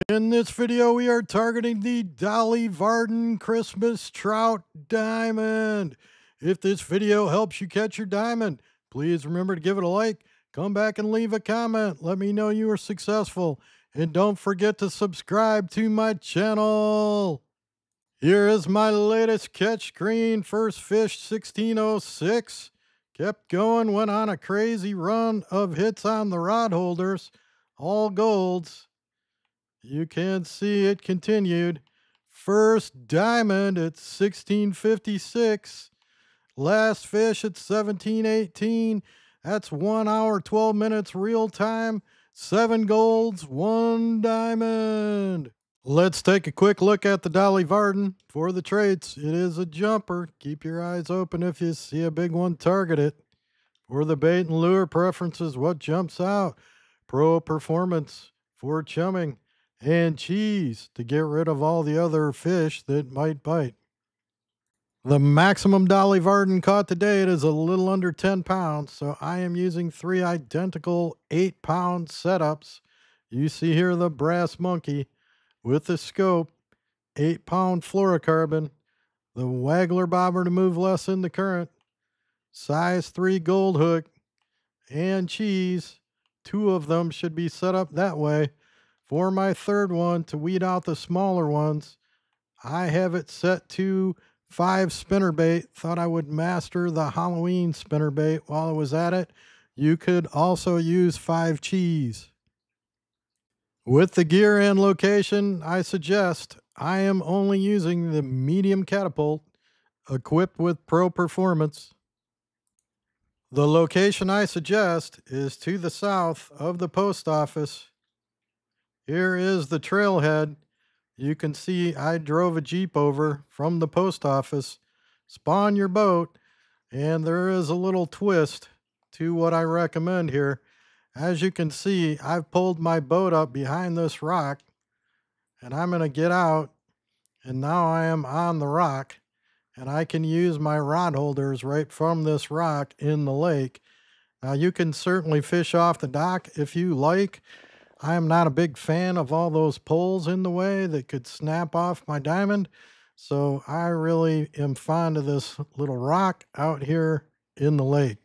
In this video, we are targeting the Dolly Varden Christmas Trout Diamond. If this video helps you catch your diamond, please remember to give it a like, come back and leave a comment. Let me know you were successful. And don't forget to subscribe to my channel. Here is my latest catch screen. First fish 1606. Kept going, went on a crazy run of hits on the rod holders, all golds. You can see it continued. First diamond at 1656. Last fish at 1718. That's 1 hour, 12 minutes real time. 7 golds, 1 diamond. Let's take a quick look at the Dolly Varden for the traits. It is a jumper. Keep your eyes open if you see a big one, target it. For the bait and lure preferences, what jumps out? Pro Performance for chumming, and cheese to get rid of all the other fish that might bite. The maximum Dolly Varden caught to date is a little under 10 pounds, so I am using 3 identical 8-pound setups. You see here the brass monkey with the scope, 8-pound fluorocarbon, the waggler bobber to move less in the current, size 3 gold hook, and cheese. 2 of them should be set up that way. For my third one, to weed out the smaller ones, I have it set to 5 spinnerbait. Thought I would master the Halloween spinnerbait while I was at it. You could also use 5 cheese. With the gear and location, I suggest I am only using the medium catapult equipped with Pro Performance. The location I suggest is to the south of the post office. Here is the trailhead. You can see I drove a Jeep over from the post office. Spawn your boat, and there is a little twist to what I recommend here. As you can see, I've pulled my boat up behind this rock, and I'm going to get out, and now I am on the rock, and I can use my rod holders right from this rock in the lake. Now, you can certainly fish off the dock if you like. I am not a big fan of all those poles in the way that could snap off my diamond, so I really am fond of this little rock out here in the lake.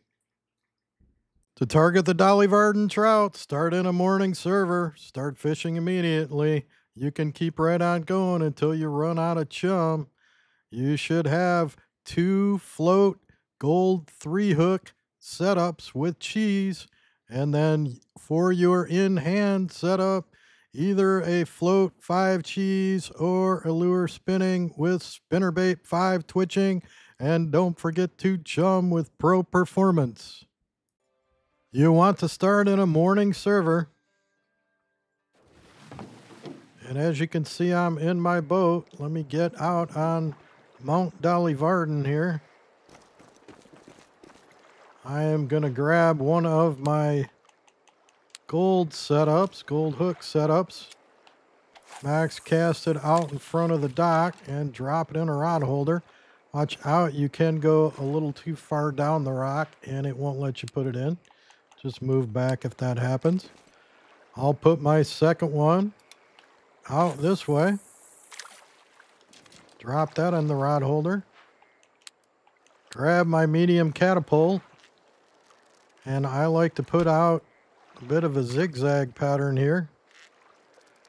To target the Dolly Varden trout, start in a morning server, start fishing immediately. You can keep right on going until you run out of chum. You should have 2 float gold 3-hook setups with cheese. And then for your in-hand setup, either a float 5 cheese or a lure spinning with spinnerbait 5 twitching. And don't forget to chum with Pro Performance. You want to start in a morning server. And as you can see, I'm in my boat. Let me get out on Mount Dolly Varden here. I am going to grab one of my gold setups, gold hook setups. Max cast it out in front of the dock and drop it in a rod holder. Watch out, you can go a little too far down the rock and it won't let you put it in. Just move back if that happens. I'll put my second one out this way. Drop that in the rod holder. Grab my medium catapult. And I like to put out a bit of a zigzag pattern here.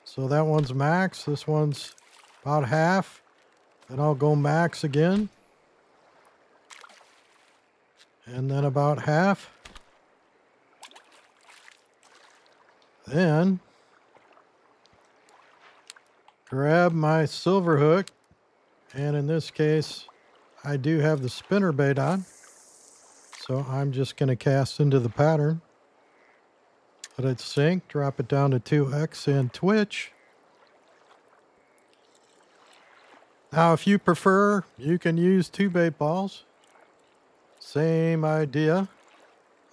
So that one's max. This one's about half. Then I'll go max again. And then about half. Then grab my silver hook. And in this case, I do have the spinnerbait on. So I'm just going to cast into the pattern. Let it sink, drop it down to 2x and twitch. Now, if you prefer, you can use 2 bait balls. Same idea.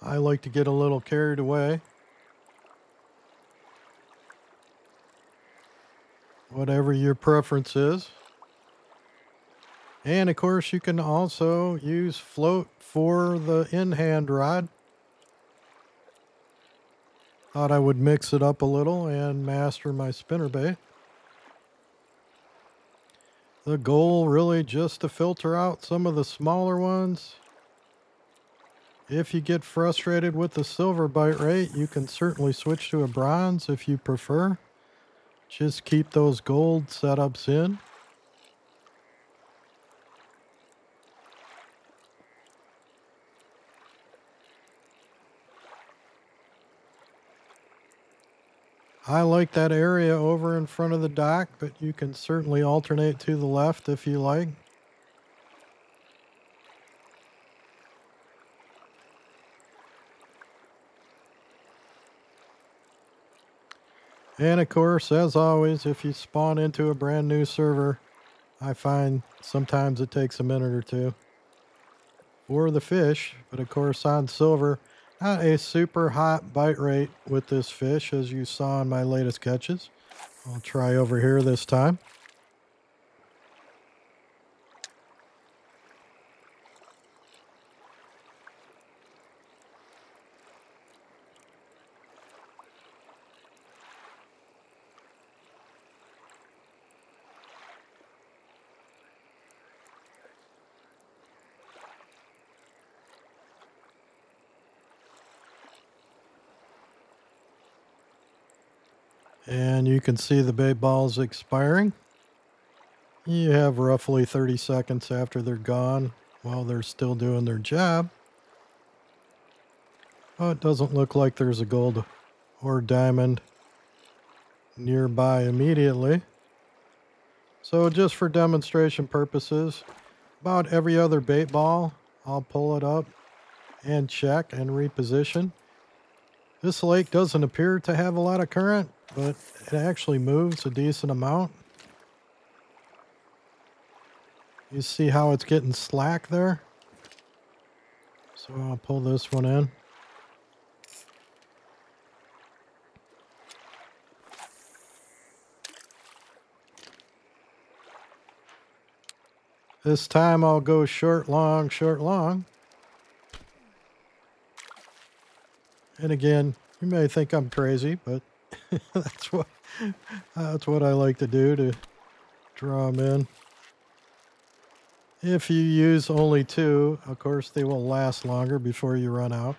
I like to get a little carried away. Whatever your preference is. And of course, you can also use float for the in-hand rod. Thought I would mix it up a little and master my spinnerbait. The goal really just to filter out some of the smaller ones. If you get frustrated with the silver bite rate, you can certainly switch to a bronze if you prefer. Just keep those gold setups in. I like that area over in front of the dock, but you can certainly alternate to the left if you like. And of course, as always, if you spawn into a brand new server, I find sometimes it takes a minute or two for the fish. But of course, on silver, not a super hot bite rate with this fish, as you saw in my latest catches. I'll try over here this time. And you can see the bait balls expiring. You have roughly 30 seconds after they're gone while they're still doing their job. Oh, it doesn't look like there's a gold or diamond nearby immediately. So just for demonstration purposes, about every other bait ball, I'll pull it up and check and reposition. This lake doesn't appear to have a lot of current, but it actually moves a decent amount. You see how it's getting slack there? So I'll pull this one in. This time I'll go short, long, short, long. And again, you may think I'm crazy, but that's what I like to do, to draw them in. If you use only two, of course, they will last longer before you run out.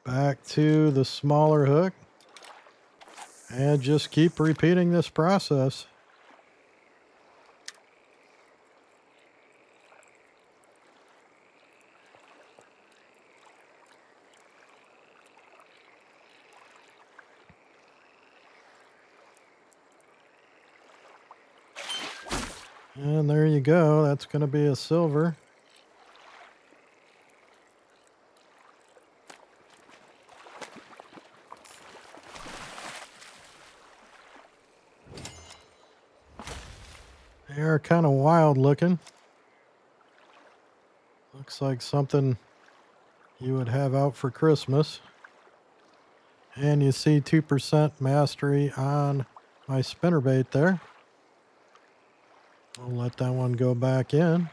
Back to the smaller hook. And just keep repeating this process. And there you go. That's going to be a silver. They are kind of wild looking. Looks like something you would have out for Christmas. And you see 2% mastery on my spinnerbait there. I'll let that one go back in.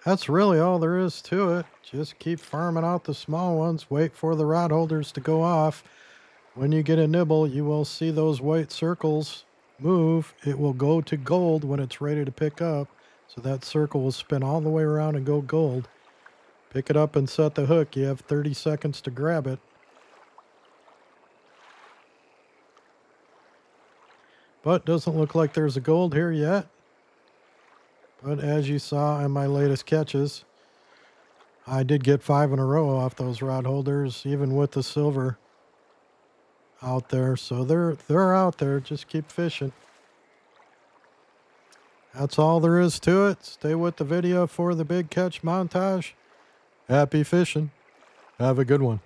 That's really all there is to it. Just keep farming out the small ones. Wait for the rod holders to go off. When you get a nibble, you will see those white circles move. It will go to gold when it's ready to pick up. So that circle will spin all the way around and go gold. Pick it up and set the hook. You have 30 seconds to grab it. But doesn't look like there's a gold here yet. But as you saw in my latest catches, I did get 5 in a row off those rod holders, even with the silver out there. So they're out there. Just keep fishing. That's all there is to it. Stay with the video for the big catch montage. Happy fishing. Have a good one.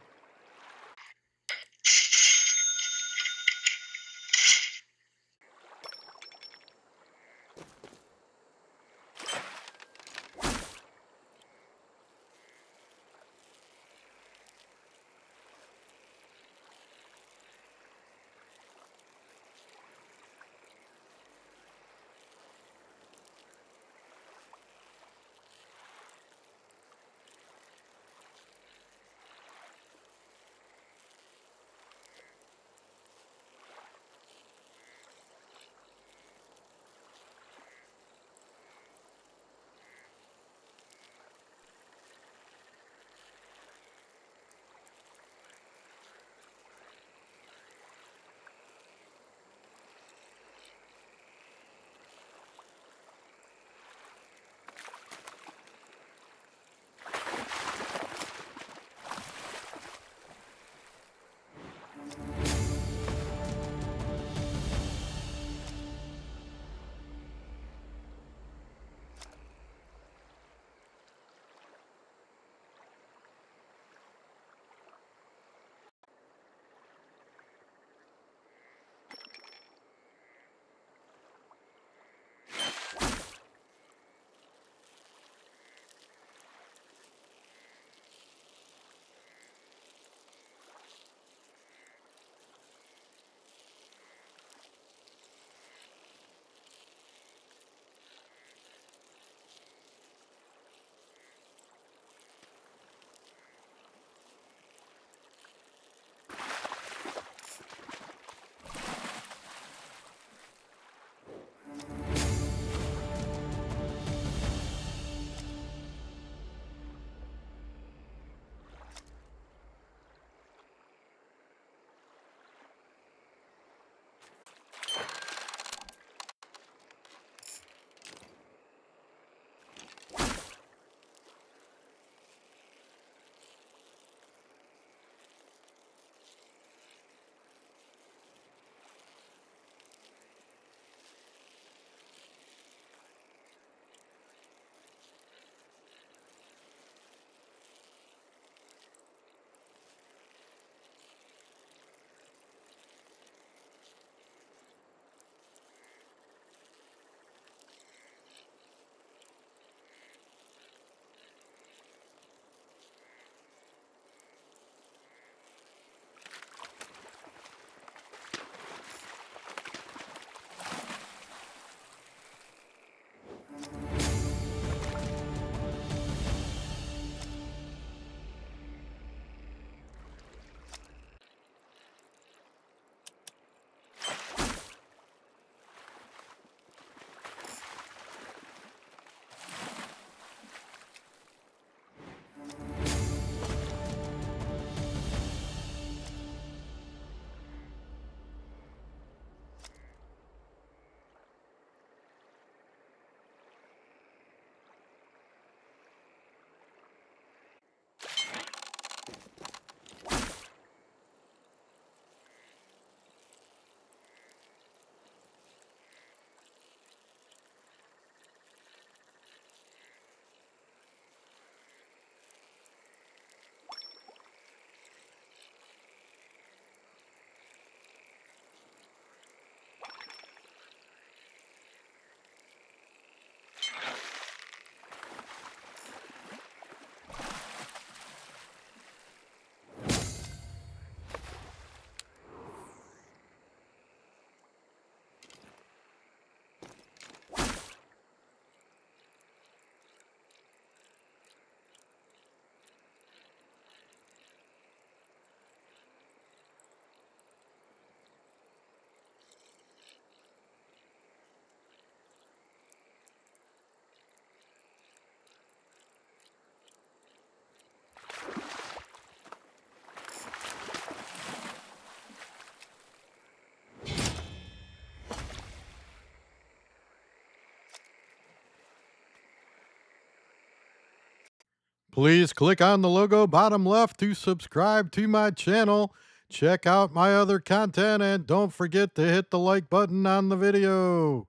Please click on the logo bottom left to subscribe to my channel. Check out my other content and don't forget to hit the like button on the video.